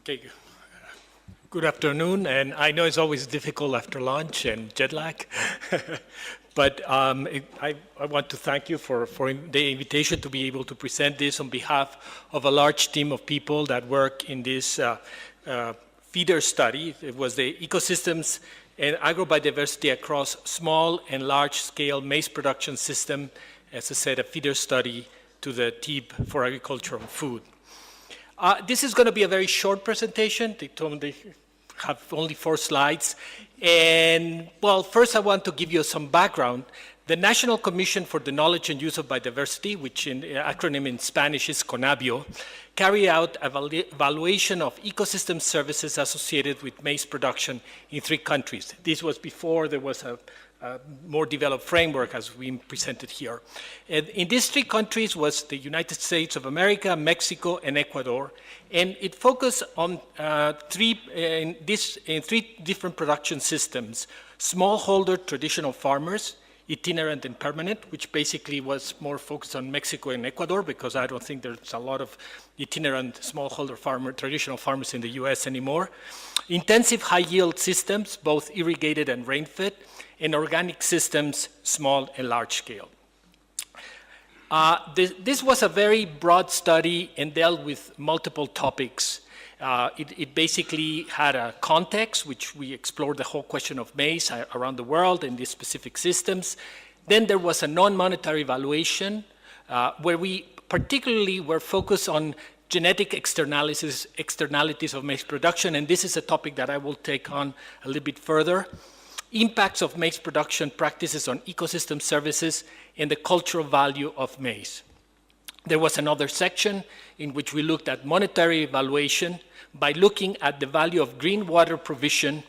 Okay, good afternoon, and I know it's always difficult after lunch and jet lag, but I want to thank you for the invitation to be able to present this on behalf of a large team of people that work in this feeder study. It was the ecosystems and agrobiodiversity across small and large-scale maize production system, as I said, a feeder study to the TEEB for agriculture and food. This is going to be a very short presentation. They told me they have only 4 slides. And, well, first I want to give you some background. The National Commission for the Knowledge and Use of Biodiversity, which in acronym in Spanish is CONABIO, carry out evaluation of ecosystem services associated with maize production in 3 countries. This was before there was a more developed framework as we presented here. And in these 3 countries was the United States of America, Mexico, and Ecuador. And it focused on 3 different production systems: smallholder traditional farmers, itinerant and permanent, which basically was more focused on Mexico and Ecuador, because I don't think there's a lot of itinerant smallholder traditional farmers in the US anymore. Intensive high yield systems, both irrigated and rain-fed, and organic systems, small and large scale. This was a very broad study and dealt with multiple topics. It basically had a context, which we explored the whole question of maize around the world and these specific systems. Then there was a non-monetary evaluation, where we particularly were focused on genetic externalities of maize production, and this is a topic that I will take on a little bit further. Impacts of maize production practices on ecosystem services, and the cultural value of maize. There was another section in which we looked at monetary evaluation by looking at the value of green water provision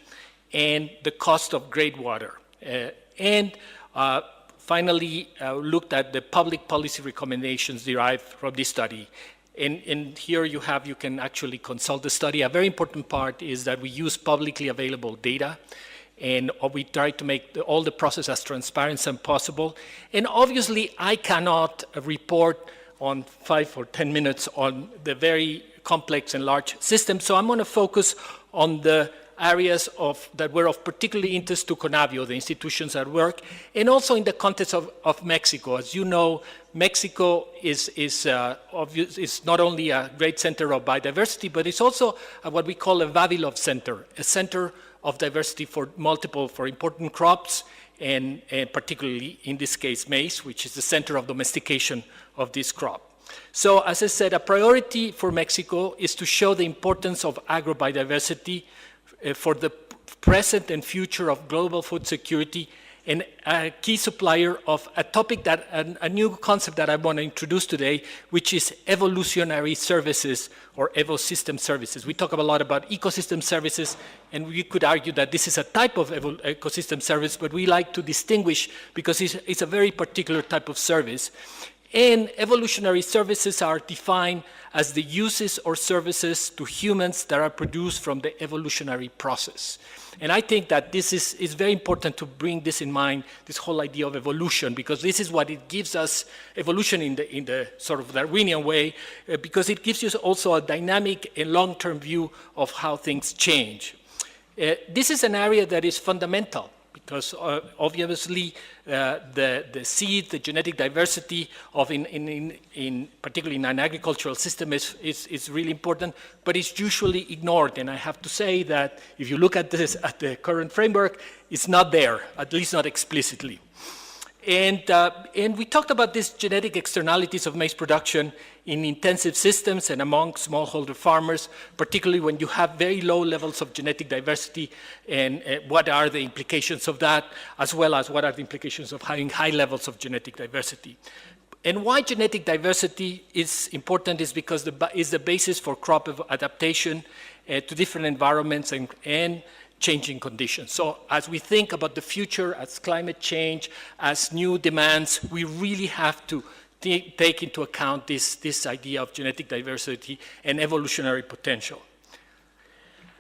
and the cost of gray water. Finally, looked at the public policy recommendations derived from this study. And here you can actually consult the study. A very important part is that we use publicly available data, and we try to make all the process as transparent as possible. And obviously, I cannot report on 5 or 10 minutes on the very complex and large system, so I'm going to focus on the areas that were of particular interest to CONABIO, the institutions at work, and also in the context of Mexico. As you know, Mexico is not only a great center of biodiversity, but it's also what we call a Vavilov center, a center of diversity for important crops, and particularly in this case maize, which is the center of domestication of this crop. So as I said, a priority for Mexico is to show the importance of agrobiodiversity for the present and future of global food security, and a key supplier of a topic a new concept that I want to introduce today, which is evolutionary services or ecosystem services. We talk a lot about ecosystem services, and we could argue that this is a type of ecosystem service, but we like to distinguish because it's a very particular type of service. And evolutionary services are defined as the uses or services to humans that are produced from the evolutionary process. And I think that this is very important to bring this in mind, this whole idea of evolution, because this is what it gives us, evolution in the sort of Darwinian way, because it gives you also a dynamic and long-term view of how things change. This is an area that is fundamental, because obviously the seed, the genetic diversity of particularly in an agricultural system is really important, but it's usually ignored. And I have to say that if you look at the current framework, it's not there, at least not explicitly. And we talked about these genetic externalities of maize production in intensive systems and among smallholder farmers, particularly when you have very low levels of genetic diversity, and what are the implications of that, as well as what are the implications of having high levels of genetic diversity. And why genetic diversity is important is because it's the basis for crop adaptation to different environments and changing conditions. So as we think about the future, as climate change, as new demands, we really have to take into account this idea of genetic diversity and evolutionary potential.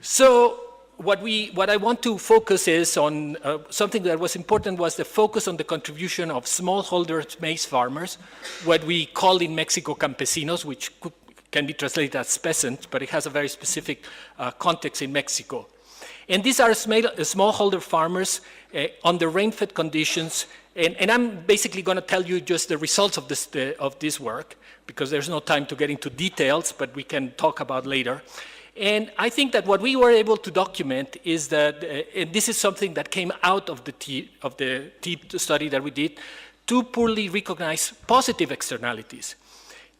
So what I want to focus is on something that was important was the focus on the contribution of smallholder maize farmers, what we call in Mexico campesinos, which can be translated as peasant, but it has a very specific context in Mexico. And these are smallholder farmers under rain-fed conditions. And I'm basically going to tell you just the results of this work, because there's no time to get into details, but we can talk about later. And I think that what we were able to document is that, and this is something that came out of the TEEB study that we did, two poorly recognized positive externalities.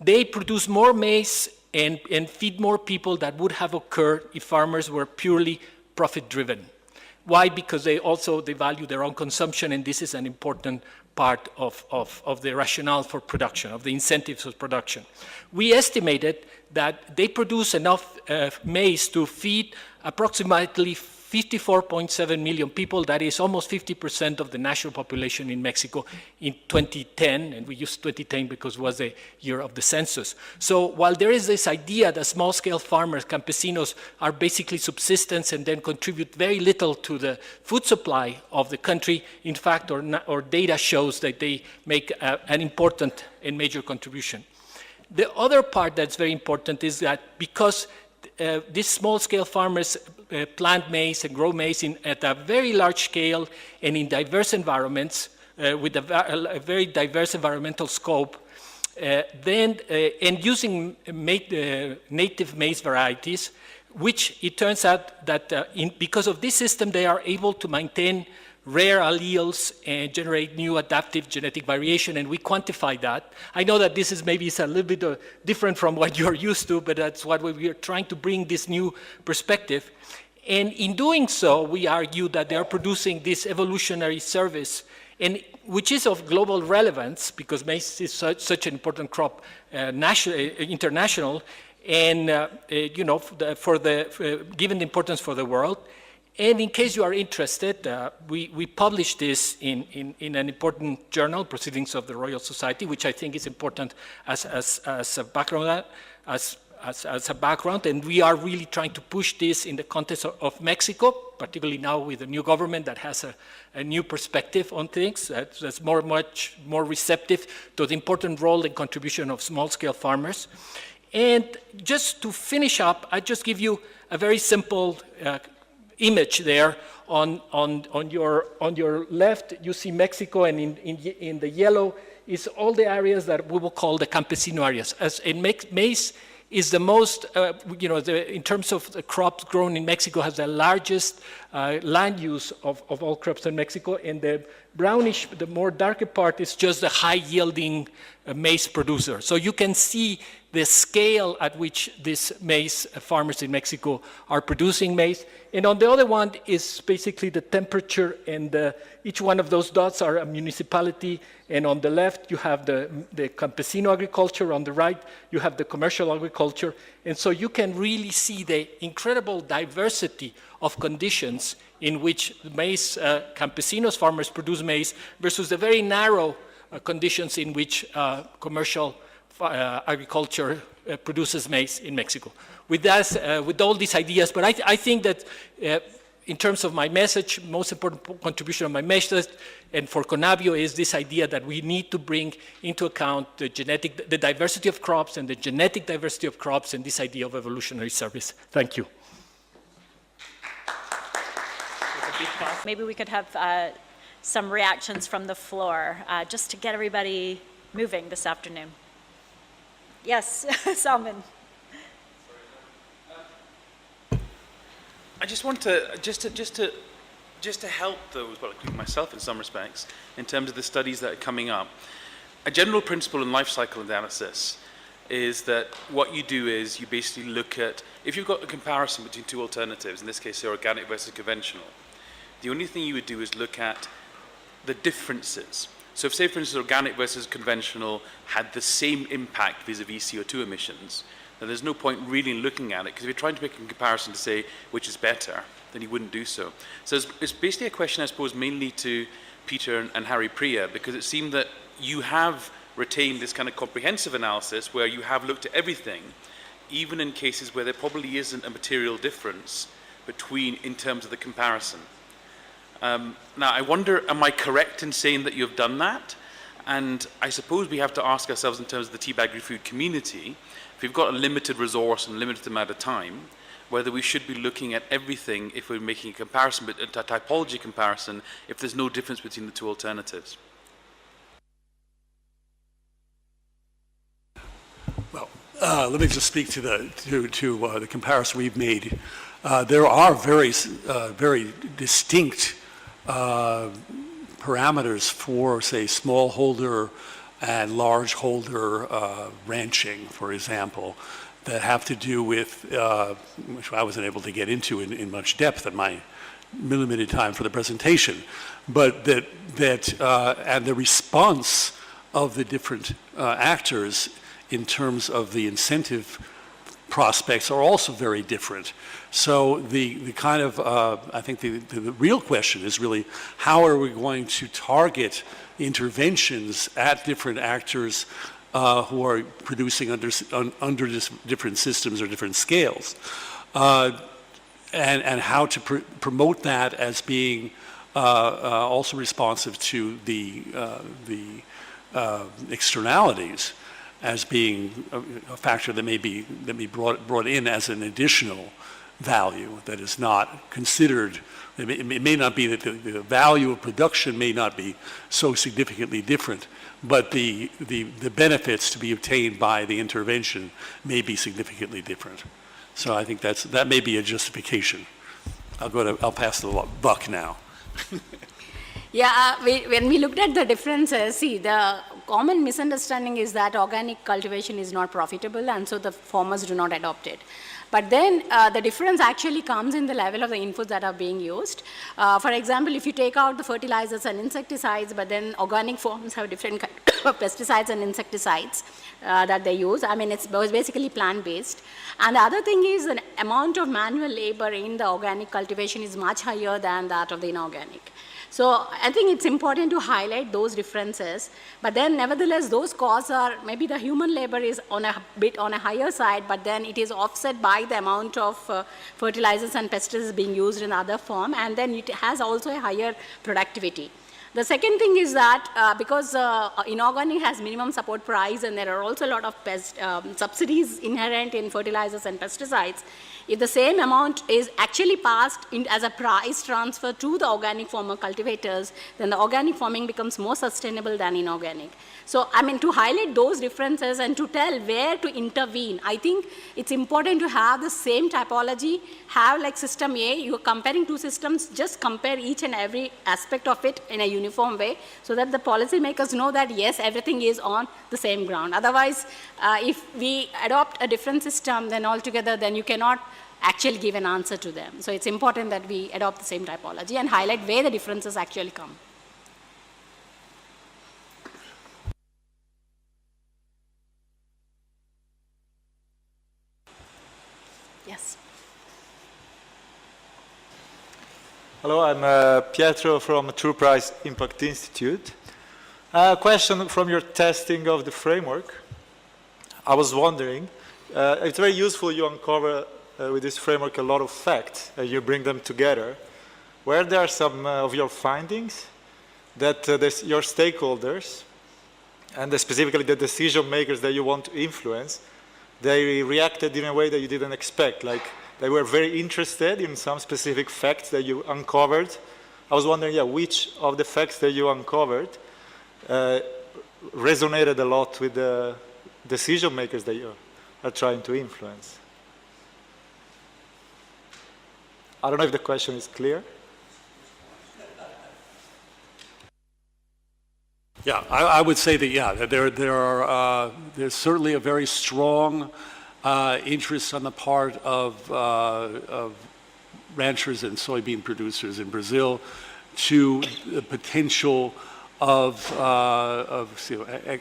They produce more maize and feed more people that would have occurred if farmers were purely profit-driven. Why? Because they value their own consumption, and this is an important part of the rationale for production, of the incentives for production. We estimated that they produce enough maize to feed approximately 54.7 million people. That is almost 50% of the national population in Mexico in 2010, and we use 2010 because it was the year of the census. So while there is this idea that small-scale farmers, campesinos, are basically subsistence and then contribute very little to the food supply of the country, in fact, our data shows that they make an important and major contribution. The other part that's very important is that because these small-scale farmers plant maize and grow maize at a very large scale and in diverse environments with a very diverse environmental scope, and using native maize varieties, which it turns out that because of this system, they are able to maintain rare alleles and generate new adaptive genetic variation, and we quantify that. I know that this is maybe a little bit different from what you're used to, but that's what we are trying to bring this new perspective. And in doing so, we argue that they are producing this evolutionary service, and which is of global relevance because maize is such an important crop, international, and given the importance for the world. And in case you are interested, we published this in an important journal, Proceedings of the Royal Society, which I think is important as a background, as a background. And we are really trying to push this in the context of Mexico, particularly now with the new government that has a new perspective on things, that's much more receptive to the important role and contribution of small-scale farmers. And just to finish up, I just give you a very simple image there. On your left, you see Mexico, and in the yellow is all the areas that we will call the campesino areas. Maize is the most, in terms of the crops grown in Mexico, has the largest land use of all crops in Mexico, and the brownish, the more darker part is just the high-yielding maize producer. So you can see the scale at which these maize farmers in Mexico are producing maize. And on the other one is basically the temperature, and each one of those dots are a municipality. And on the left, you have the campesino agriculture. On the right, you have the commercial agriculture. And so you can really see the incredible diversity of conditions in which maize, campesinos farmers produce maize versus the very narrow conditions in which commercial agriculture produces maize in Mexico. With that, with all these ideas, but I think that in terms of my message, most important contribution of my message and for CONABIO is this idea that we need to bring into account the diversity of crops and the genetic diversity of crops and this idea of evolutionary service. Thank you. Maybe we could have some reactions from the floor just to get everybody moving this afternoon. Yes, Salman. I just want to just to help those, well, including myself in some respects, in terms of the studies that are coming up. A general principle in life cycle analysis is that what you do is you basically look at, if you've got a comparison between two alternatives, in this case, say organic versus conventional, the only thing you would do is look at the differences. So if, say, for instance, organic versus conventional had the same impact vis-a-vis CO2 emissions, then there's no point really in looking at it, because if you're trying to make a comparison to say which is better, then you wouldn't do so. So it's basically a question, I suppose, mainly to Peter and Harry Priya, because it seemed that you have retained this kind of comprehensive analysis where you have looked at everything, even in cases where there probably isn't a material difference in terms of the comparison. Now, I wonder, am I correct in saying that you've done that? And I suppose we have to ask ourselves in terms of the TEEBAgriFood community, if we've got a limited resource and a limited amount of time, whether we should be looking at everything if we're making a comparison, but a typology comparison, if there's no difference between the two alternatives. Well, let me just speak to the comparison we've made. There are very distinct parameters for, say, smallholder and large-holder ranching, for example, that have to do with, which I wasn't able to get into in much depth in my limited time for the presentation, but and the response of the different actors in terms of the incentive prospects are also very different. So the kind of, I think the real question is really, how are we going to target interventions at different actors who are producing under different systems or different scales, and how to promote that as being also responsive to the externalities, as being a factor that may be brought in as an additional value that is not considered. It may not be that the value of production may not be so significantly different, but the benefits to be obtained by the intervention may be significantly different. So I think that may be a justification. I'll pass the buck now. Yeah, when we looked at the differences, see, the common misunderstanding is that organic cultivation is not profitable, and so the farmers do not adopt it. But then the difference actually comes in the level of the inputs that are being used. For example, if you take out the fertilizers and insecticides, but then organic farms have different kinds of pesticides and insecticides that they use. I mean, it's basically plant-based. And the other thing is the amount of manual labor in the organic cultivation is much higher than that of the inorganic. So I think it's important to highlight those differences, but then nevertheless those costs are, maybe the human labor is on a bit on a higher side, but then it is offset by the amount of fertilizers and pesticides being used in other form, and then it has also a higher productivity. The second thing is that because inorganic has minimum support price and there are also a lot of subsidies inherent in fertilizers and pesticides, if the same amount is actually passed in as a price transfer to the organic farmer cultivators, then the organic farming becomes more sustainable than inorganic. So, I mean, to highlight those differences and to tell where to intervene, I think it's important to have the same typology, have like system A, you're comparing two systems, just compare each and every aspect of it in a uniform way so that the policymakers know that yes, everything is on the same ground. Otherwise, if we adopt a different system, then altogether, then you cannot actually give an answer to them. So it's important that we adopt the same typology and highlight where the differences actually come. Yes. Hello, I'm Pietro from True Price Impact Institute. A question from your testing of the framework. I was wondering, it's very useful you uncover with this framework a lot of facts, you bring them together. Where there are some of your findings that your stakeholders, and specifically the decision makers that you want to influence, they reacted in a way that you didn't expect, like they were very interested in some specific facts that you uncovered. I was wondering, yeah, which of the facts that you uncovered resonated a lot with the decision makers that you are trying to influence? I don't know if the question is clear. Yeah, I would say that, yeah, there's certainly a very strong interest on the part of ranchers and soybean producers in Brazil to the potential of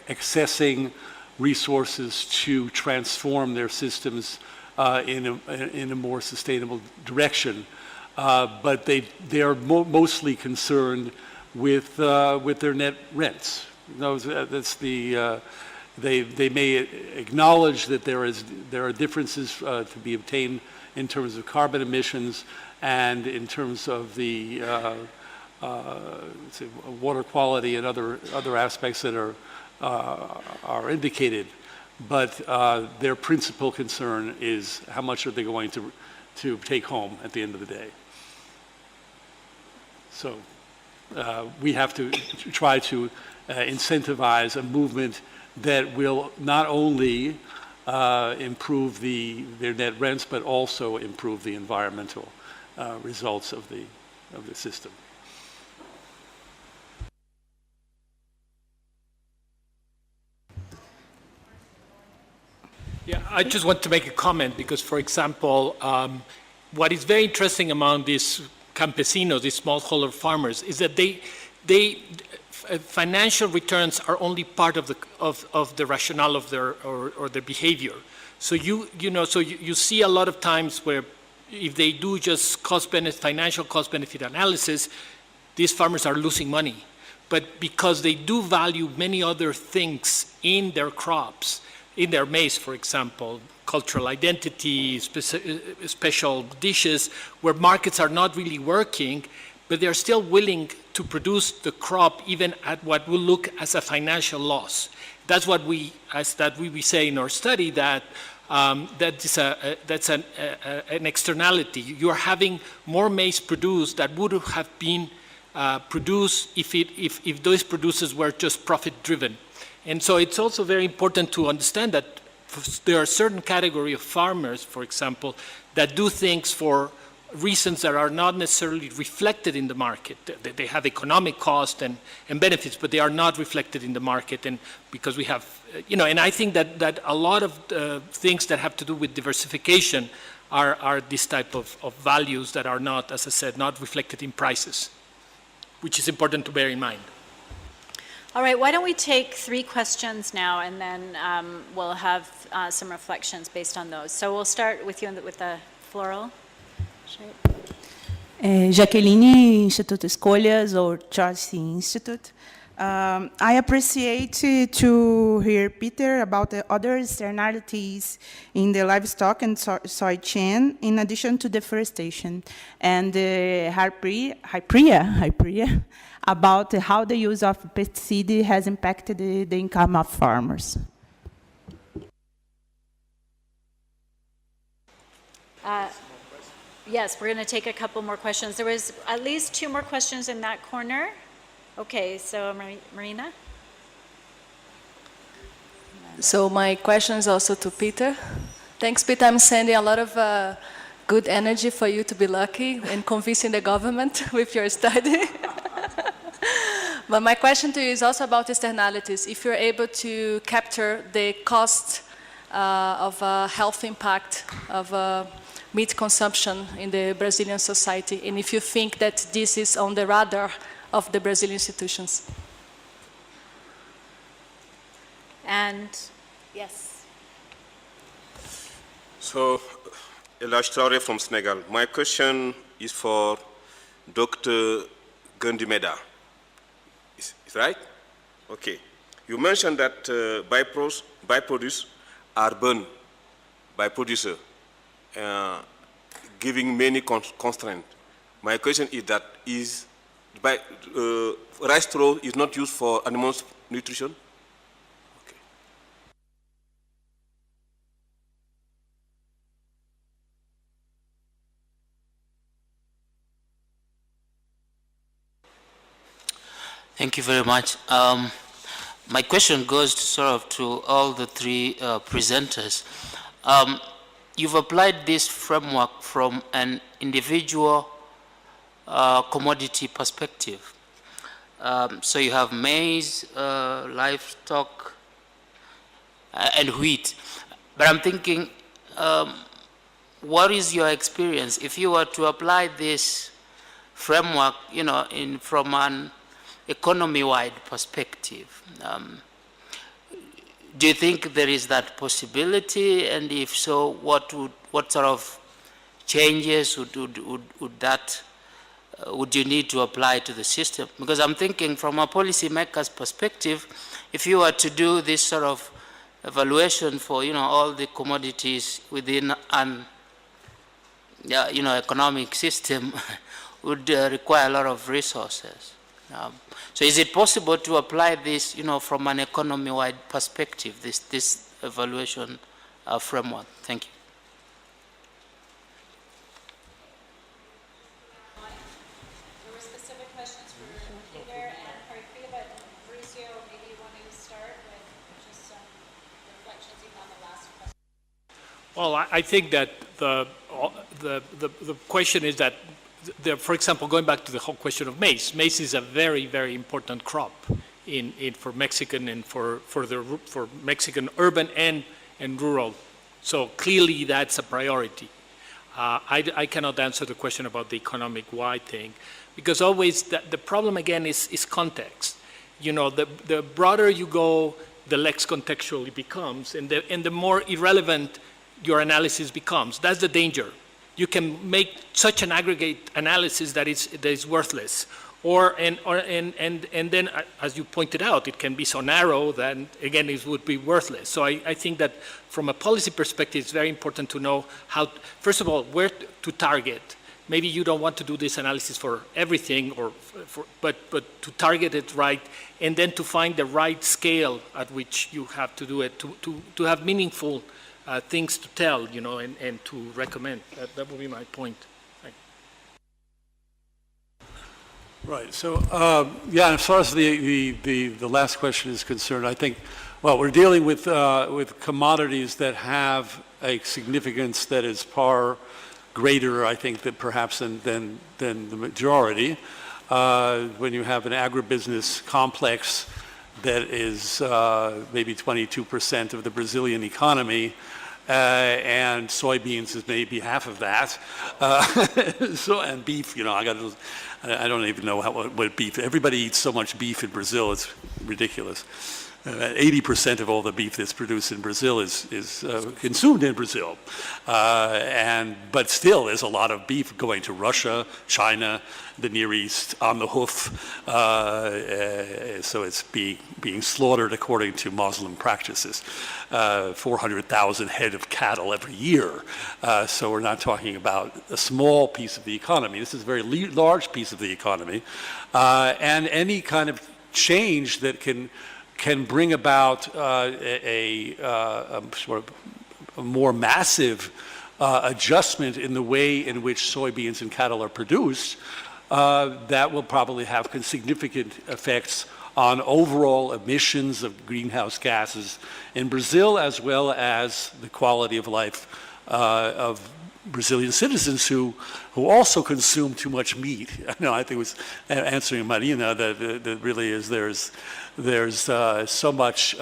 accessing resources to transform their systems in a more sustainable direction, but they are mostly concerned with their net rents. That's they may acknowledge that there are differences to be obtained in terms of carbon emissions and in terms of the say, water quality and other aspects that are indicated. But their principal concern is how much are they going to take home at the end of the day. So we have to try to incentivize a movement that will not only improve their net rents, but also improve the environmental results of the system. Yeah, I just want to make a comment because, for example, what is very interesting among these campesinos, these smallholder farmers, is that financial returns are only part of the rationale of their or their behavior. So you see a lot of times where if they do just financial cost benefit analysis, these farmers are losing money. But because they do value many other things in their crops, in their maize, for example, cultural identity, special dishes, where markets are not really working, but they're still willing to produce the crop even at what will look as a financial loss. That's what we say in our study, that that's an externality. You are having more maize produced that would have been produced if those producers were just profit-driven. And so it's also very important to understand that there are certain category of farmers, for example, that do things for reasons that are not necessarily reflected in the market. They have economic cost and benefits, but they are not reflected in the market. And because we have, and I think that a lot of things that have to do with diversification are this type of values that are not, as I said, not reflected in prices, which is important to bear in mind. All right, why don't we take 3 questions now, and then we'll have some reflections based on those. So we'll start with you with the floral. Jaqueline, Instituto Escolhas, or Charles Institute. I appreciate to hear Peter about the other externalities in the livestock and soy chain, in addition to deforestation, and hyprea about how the use of pesticide has impacted the income of farmers. Yes, we're going to take a couple more questions. There was at least 2 more questions in that corner. Okay, so Marina? So my question is also to Peter. Thanks, Peter. I'm sending a lot of good energy for you to be lucky and convincing the government with your study. But my question to you is also about externalities. If you're able to capture the cost of health impact of meat consumption in the Brazilian society, and if you think that this is on the radar of the Brazilian institutions. And yes. So, Elage Traoré from Senegal. My question is for Dr. Gundimeda. Is right? Okay. You mentioned that byproducts are burned by producer, giving many constraints. My question is that rice straw is not used for animals' nutrition? Okay. Thank you very much. My question goes to all the 3 presenters. You've applied this framework from an individual commodity perspective. So you have maize, livestock, and wheat. But I'm thinking, what is your experience if you were to apply this framework, from an economy-wide perspective? Do you think there is that possibility? And if so, what sort of changes would you need to apply to the system? Because I'm thinking from a policymaker's perspective, if you were to do this sort of evaluation for all the commodities within an economic system, would require a lot of resources. So is it possible to apply this, from an economy-wide perspective, this evaluation framework? Thank you. There were specific questions for Peter and Harpreet, but Mauricio, maybe you want to start with just some reflections even on the last question. Well, I think that the question is that, for example, going back to the whole question of maize, maize is a very, very important crop for Mexican and for Mexican urban and rural. So clearly that's a priority. I cannot answer the question about the economic-wide thing, because always the problem again is context. The broader you go, the less contextual it becomes, and the more irrelevant your analysis becomes. That's the danger. You can make such an aggregate analysis that is worthless, and then, as you pointed out, it can be so narrow that again it would be worthless. So I think that from a policy perspective, it's very important to know how, first of all, where to target. Maybe you don't want to do this analysis for everything, but to target it right, and then to find the right scale at which you have to do it to have meaningful things to tell, and to recommend. That would be my point. Right. So, yeah, as far as the last question is concerned, I think, well, we're dealing with commodities that have a significance that is far greater, I think, that perhaps than the majority. When you have an agribusiness complex that is maybe 22% of the Brazilian economy, and soybeans is maybe half of that. And beef, I don't even know what beef. Everybody eats so much beef in Brazil; it's ridiculous. 80% of all the beef that's produced in Brazil is consumed in Brazil, but still, there's a lot of beef going to Russia, China, the Near East on the hoof. So it's being slaughtered according to Muslim practices. 400,000 head of cattle every year. So we're not talking about a small piece of the economy. This is a very large piece of the economy, and any kind of change that can bring about a sort of a more massive adjustment in the way in which soybeans and cattle are produced, that will probably have significant effects on overall emissions of greenhouse gases in Brazil, as well as the quality of life of Brazilian citizens who also consume too much meat. I think it was answering Marina that really is there's so much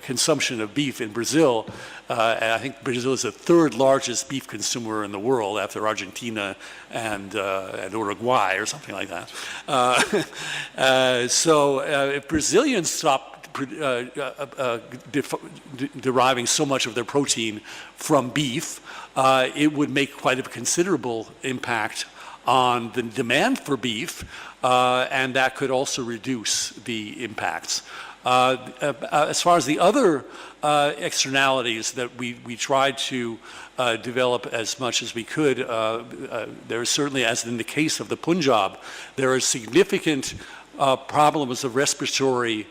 consumption of beef in Brazil. And I think Brazil is the third largest beef consumer in the world after Argentina and Uruguay or something like that. So if Brazilians stop deriving so much of their protein from beef, it would make quite a considerable impact on the demand for beef, and that could also reduce the impacts. As far as the other externalities that we tried to develop as much as we could, there is certainly, as in the case of the Punjab, there are significant problems of respiratory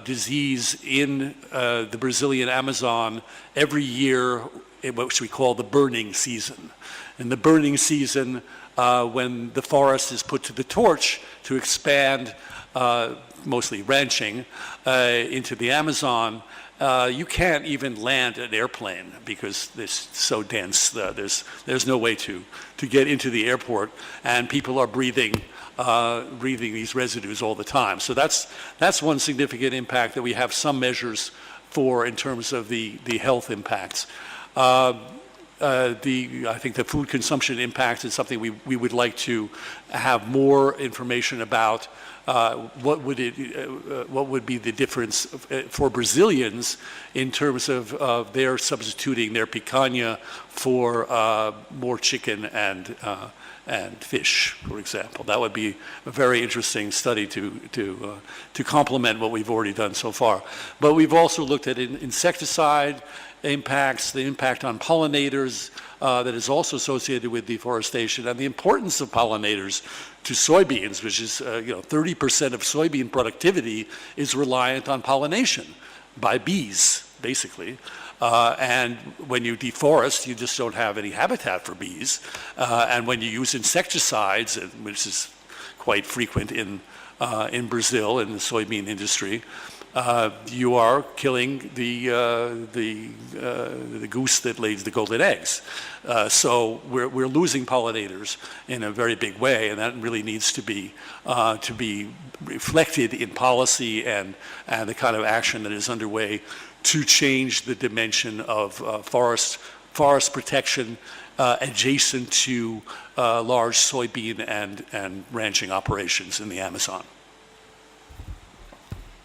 disease in the Brazilian Amazon every year, which we call the burning season. In the burning season, when the forest is put to the torch to expand, mostly ranching, into the Amazon, you can't even land an airplane because it's so dense. There's no way to get into the airport, and people are breathing these residues all the time. So that's one significant impact that we have some measures for in terms of the health impacts. I think the food consumption impact is something we would like to have more information about. What would be the difference for Brazilians in terms of their substituting their picanha for more chicken and fish, for example? That would be a very interesting study to complement what we've already done so far. But we've also looked at insecticide impacts, the impact on pollinators, that is also associated with deforestation, and the importance of pollinators to soybeans, which is 30% of soybean productivity is reliant on pollination by bees, basically. And when you deforest, you just don't have any habitat for bees. And when you use insecticides, which is quite frequent in Brazil in the soybean industry, you are killing the goose that lays the golden eggs. So we're losing pollinators in a very big way, and that really needs to be reflected in policy and the kind of action that is underway to change the dimension of forest protection adjacent to large soybean and ranching operations in the Amazon.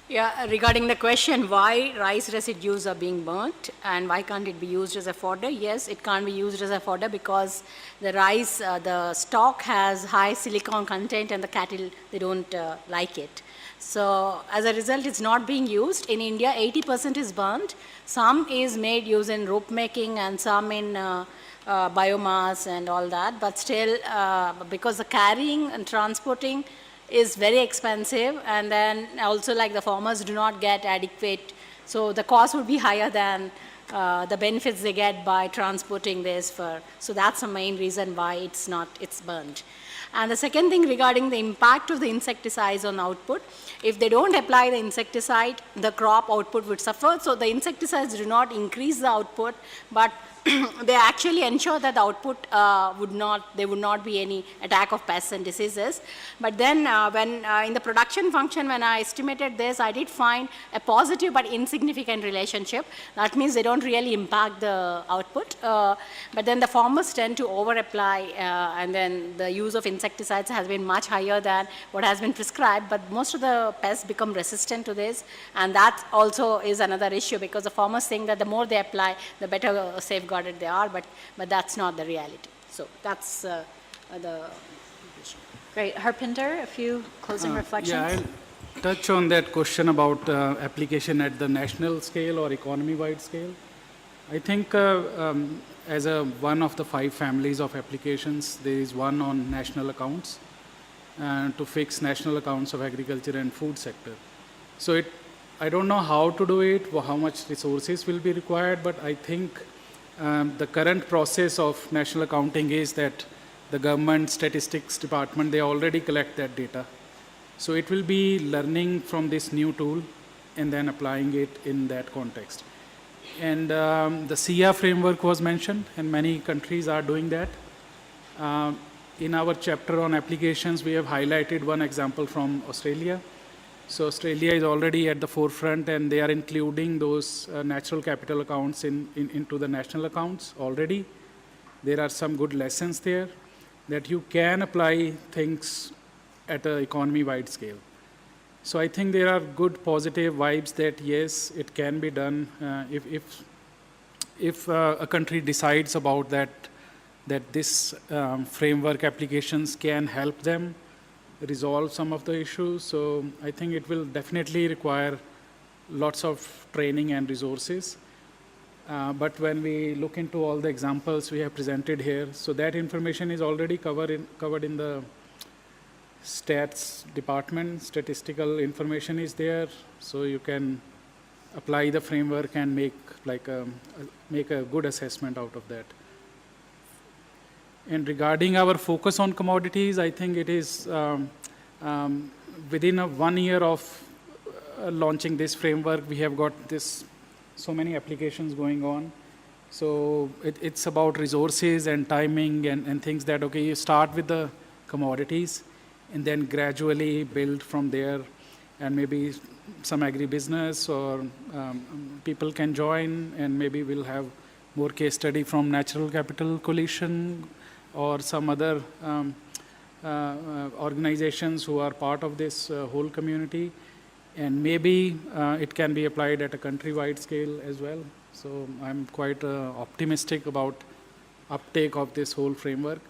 Yeah, regarding the question why rice residues are being burnt and why can't it be used as a fodder? Yes, it can't be used as a fodder because the rice, the stalk has high silicon content and the cattle, they don't like it. So as a result, it's not being used. In India, 80% is burnt. Some is made using rope making and some in biomass and all that. But still, because the carrying and transporting is very expensive, and then also like the farmers do not get adequate, so the cost would be higher than the benefits they get by transporting this so that's the main reason why it's burnt. And the second thing regarding the impact of the insecticides on output, if they don't apply the insecticide, the crop output would suffer. So the insecticides do not increase the output, but they actually ensure that the output there would not be any attack of pests and diseases. But then when in the production function, when I estimated this, I did find a positive but insignificant relationship. That means they don't really impact the output. But then the farmers tend to over-apply, and then the use of insecticides has been much higher than what has been prescribed. But most of the pests become resistant to this, and that also is another issue because the farmers think that the more they apply, the better safeguarded they are, but that's not the reality. So that's the Great. Harpinder, a few closing reflections? Yeah, I'll touch on that question about application at the national scale or economy-wide scale. I think as one of the 5 families of applications, there is one on national accounts to fix national accounts of agriculture and food sector. So I don't know how to do it, how much resources will be required, but I think the current process of national accounting is that the government statistics department, they already collect that data. So it will be learning from this new tool and then applying it in that context. And the SIA framework was mentioned, and many countries are doing that. In our chapter on applications, we have highlighted one example from Australia. So Australia is already at the forefront, and they are including those natural capital accounts into the national accounts already. There are some good lessons there that you can apply things at an economy-wide scale. So I think there are good positive vibes that yes, it can be done if a country decides about that this framework applications can help them resolve some of the issues. So I think it will definitely require lots of training and resources. But when we look into all the examples we have presented here, so that information is already covered in the stats department. Statistical information is there, so you can apply the framework and make a good assessment out of that. And regarding our focus on commodities, I think it is within 1 year of launching this framework, we have got so many applications going on. So it's about resources and timing and things that, okay, you start with the commodities and then gradually build from there, and maybe some agribusiness or people can join, and maybe we'll have more case study from Natural Capital Coalition or some other organizations who are part of this whole community. And maybe it can be applied at a country-wide scale as well. So I'm quite optimistic about uptake of this whole framework.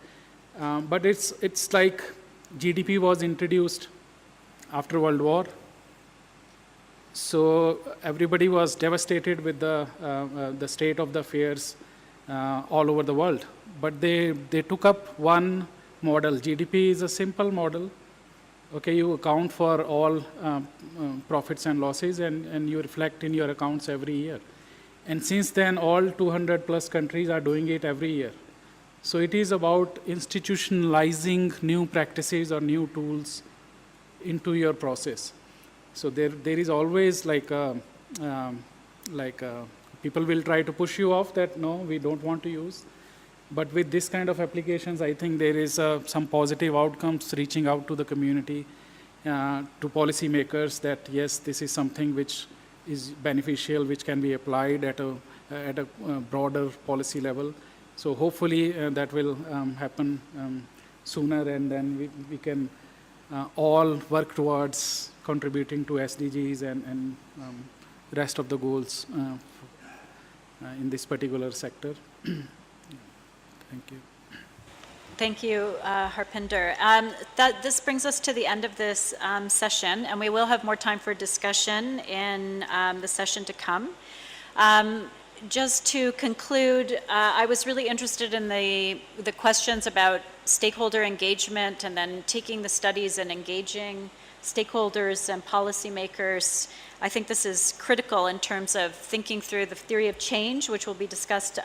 But it's like GDP was introduced after World War. So everybody was devastated with the state of the affairs all over the world. But they took up one model. GDP is a simple model. Okay, you account for all profits and losses, and you reflect in your accounts every year. And since then, all 200 plus countries are doing it every year. So it is about institutionalizing new practices or new tools into your process. So there is always people will try to push you off that, no, we don't want to use. But with this kind of applications, I think there is some positive outcomes reaching out to the community, to policymakers that, yes, this is something which is beneficial, which can be applied at a broader policy level. So hopefully that will happen sooner, and then we can all work towards contributing to SDGs and rest of the goals in this particular sector. Thank you. Thank you, Harpinder. This brings us to the end of this session, and we will have more time for discussion in the session to come. Just to conclude, I was really interested in the questions about stakeholder engagement and then taking the studies and engaging stakeholders and policymakers. I think this is critical in terms of thinking through the theory of change, which will be discussed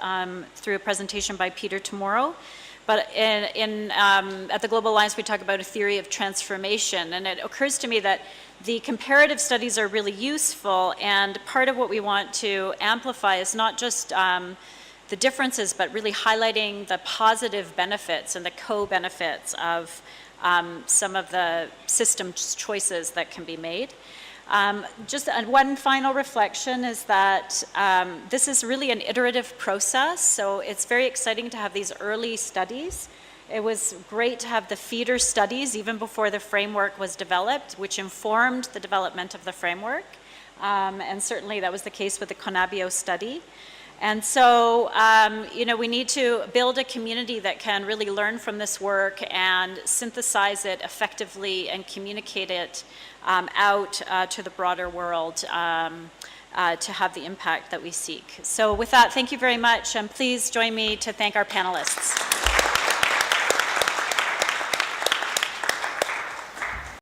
through a presentation by Peter tomorrow. But at the Global Alliance, we talk about a theory of transformation, and it occurs to me that the comparative studies are really useful, and part of what we want to amplify is not just the differences, but really highlighting the positive benefits and the co-benefits of some of the system choices that can be made. Just one final reflection is that this is really an iterative process, so it's very exciting to have these early studies. It was great to have the feeder studies even before the framework was developed, which informed the development of the framework, and certainly that was the case with the CONABIO study. And so, we need to build a community that can really learn from this work and synthesize it effectively and communicate it out to the broader world to have the impact that we seek. So with that, thank you very much, and please join me to thank our panelists.